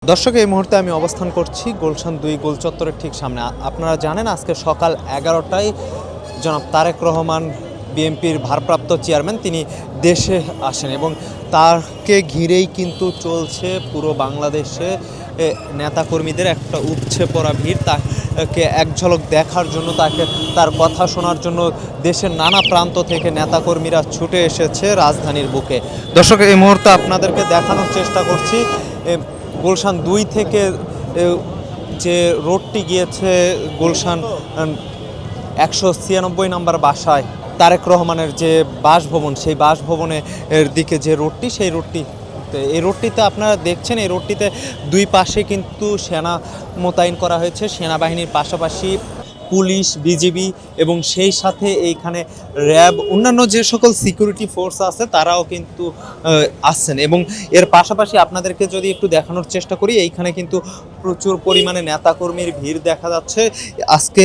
দর্শক, এই মুহূর্তে আমি অবস্থান করছি গুলশান ২ গোল চত্বরের ঠিক সামনে। আপনারা জানেন আজকে সকাল ১১টায় জনাব তারেক রহমান বিএনপির ভারপ্রাপ্ত চেয়ারম্যান তিনি দেশে আসেন এবং তাকে ঘিরেই কিন্তু চলছে পুরো বাংলাদেশে নেতাকর্মীদের একটা উপচে পড়া ভিড়। তাকে এক ঝলক দেখার জন্য, তার কথা শোনার জন্য দেশের নানা প্রান্ত থেকে নেতাকর্মীরা ছুটে এসেছে রাজধানীর বুকে। দর্শক, এই মুহূর্তে আপনাদেরকে দেখানোর চেষ্টা করছি গুলশান ২ থেকে যে রোডটি গিয়েছে গুলশান ১৯৬ নম্বর বাসায় তারেক রহমানের যে বাসভবন, সেই বাসভবনের দিকে যে রোডটি, সেই এই রোডটিতে আপনারা দেখছেন, এই রোডটিতে দুই পাশে কিন্তু সেনা মোতায়েন করা হয়েছে। সেনাবাহিনীর পাশাপাশি পুলিশ, বিজিবি এবং সেই সাথে এইখানে র্যাব, অন্যান্য যে সকল সিকিউরিটি ফোর্স আছে তারাও কিন্তু আসছেন। এবং এর পাশাপাশি আপনাদেরকে যদি একটু দেখানোর চেষ্টা করি, এইখানে কিন্তু প্রচুর পরিমাণে নেতাকর্মীর ভিড় দেখা যাচ্ছে। আজকে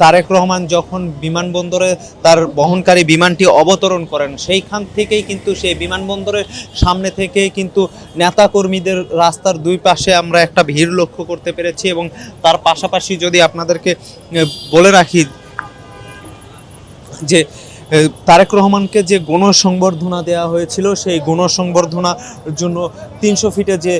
তারেক রহমান যখন বিমানবন্দরে তার বহনকারী বিমানটি অবতরণ করেন, সেইখান থেকেই কিন্তু সেই বিমানবন্দরের সামনে থেকেই কিন্তু নেতাকর্মীদের রাস্তার দুই পাশে আমরা একটা ভিড় লক্ষ্য করতে পেরেছি। এবং তার পাশাপাশি যদি আপনাদেরকে বলে রাখি যে তারেক রহমানকে যে গণসংবর্ধনা দেওয়া হয়েছিল, সেই গণসংবর্ধনার জন্য ৩০০ ফিটে যে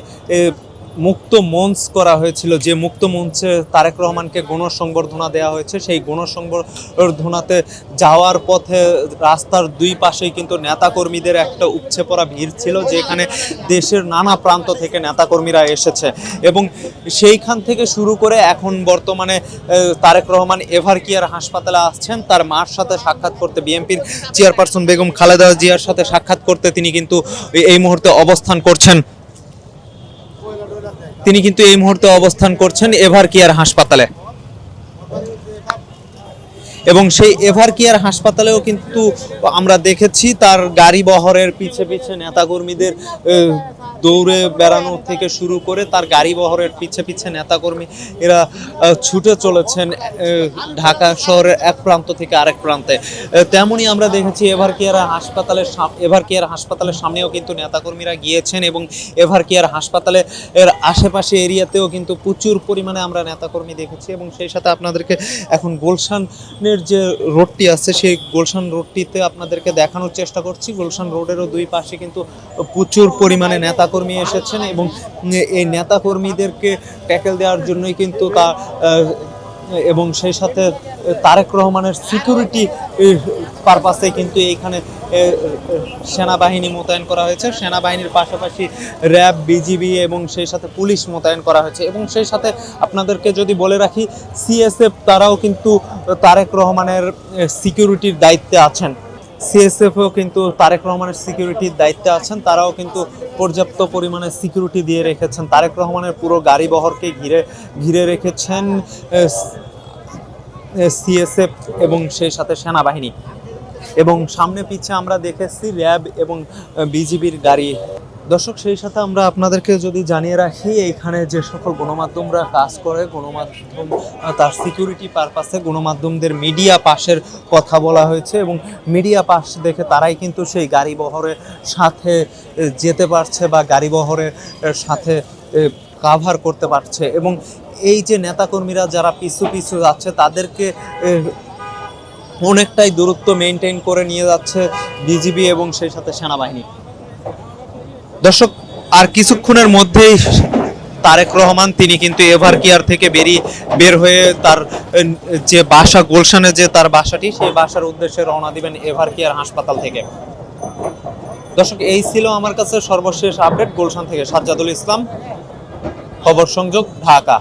মুক্ত মঞ্চ করা হয়েছিল, যে মুক্ত মঞ্চে তারেক রহমানকে গণসংবর্ধনা দেওয়া হয়েছে, সেই গণসংবর্ধনাতে যাওয়ার পথে রাস্তার দুই পাশেই কিন্তু নেতাকর্মীদের একটা উপচে পড়া ভিড় ছিল, যেখানে দেশের নানা প্রান্ত থেকে নেতাকর্মীরা এসেছে। এবং সেইখান থেকে শুরু করে এখন বর্তমানে তারেক রহমান এভারকেয়ার হাসপাতালে আসছেন তার মার সাথে সাক্ষাৎ করতে, বিএনপির চেয়ারপারসন বেগম খালেদা জিয়ার সাথে সাক্ষাৎ করতে তিনি কিন্তু এই মুহূর্তে অবস্থান করছেন। এভারকেয়ার হাসপাতালে। এবং সেই এভারকেয়ার হাসপাতালেও কিন্তু আমরা দেখেছি তার গাড়ি বহরের পিছে পিছে নেতাকর্মীদের দৌড়ে বেড়ানো থেকে শুরু করে তার গাড়ি বহরের পিছে পিছে নেতাকর্মী এরা ছুটে চলেছেন ঢাকা শহরের এক প্রান্ত থেকে আরেক প্রান্তে। তেমনই আমরা দেখেছি এভারকেয়ার হাসপাতালের সামনেও কিন্তু নেতাকর্মীরা গিয়েছেন এবং এভারকেয়ার হাসপাতালে এর আশেপাশে এরিয়াতেও কিন্তু প্রচুর পরিমাণে আমরা নেতাকর্মী দেখেছি। এবং সেই সাথে আপনাদেরকে এখন গুলশানের যে রোডটি আছে, সেই গুলশান রোডটিতে আপনাদেরকে দেখানোর চেষ্টা করছি। গুলশান রোডেরও দুই পাশে কিন্তু প্রচুর পরিমাণে নেতাকর্মী এসেছেন এবং এই নেতাকর্মীদেরকে ট্যাকেল দেওয়ার জন্যই কিন্তু এবং সেই সাথে তারেক রহমানের সিকিউরিটি পারপাসে কিন্তু এইখানে সেনাবাহিনী মোতায়েন করা হয়েছে। সেনাবাহিনীর পাশাপাশি র্যাব, বিজিবি এবং সেই সাথে পুলিশ মোতায়েন করা হয়েছে। এবং সেই সাথে আপনাদেরকে যদি বলে রাখি, সিএসএফ তারাও কিন্তু তারেক রহমানের সিকিউরিটির দায়িত্বে আছেন। সিএসএফও কিন্তু তারেক রহমানের সিকিউরিটির দায়িত্বে আছেন। তারাও কিন্তু পর্যাপ্ত পরিমাণে সিকিউরিটি দিয়ে রেখেছেন। তারেক রহমানের পুরো গাড়ি বহরকে ঘিরে রেখেছেন সিএসএফ এবং সেই সাথে সেনাবাহিনী। এবং সামনে পিছে আমরা দেখেছি র্যাব এবং বিজিবির গাড়ি। দর্শক, সেই সাথে আমরা আপনাদেরকে যদি জানিয়ে রাখি, এইখানে যে সকল গণমাধ্যমরা কাজ করে, গণমাধ্যম তার সিকিউরিটি পারপাসে গণমাধ্যমদের মিডিয়া পাসের কথা বলা হয়েছে এবং মিডিয়া পাস দেখে তারাই কিন্তু সেই গাড়ি বহরের সাথে যেতে পারছে বা গাড়ি বহরের সাথে কাভার করতে পারছে। এবং এই যে নেতাকর্মীরা যারা পিছু পিছু যাচ্ছে, তাদেরকে অনেকটাই দূরত্ব মেনটেন করে নিয়ে যাচ্ছে বিজিবি এবং সেই সাথে সেনাবাহিনী। দর্শক, আর কিছুক্ষণের মধ্যেই তারেক রহমান তিনি কিন্তু এভারকেয়ার থেকে বের হয়ে তার যে বাসা, গুলশানে যে তার বাসাটি, সেই বাসার উদ্দেশ্যে রওনা দিবেন এভারকেয়ার হাসপাতাল থেকে। দর্শক, এই ছিল আমার কাছে সর্বশেষ আপডেট গুলশান থেকে। সাজ্জাদুল ইসলাম, খবর সংযোগ, ঢাকা।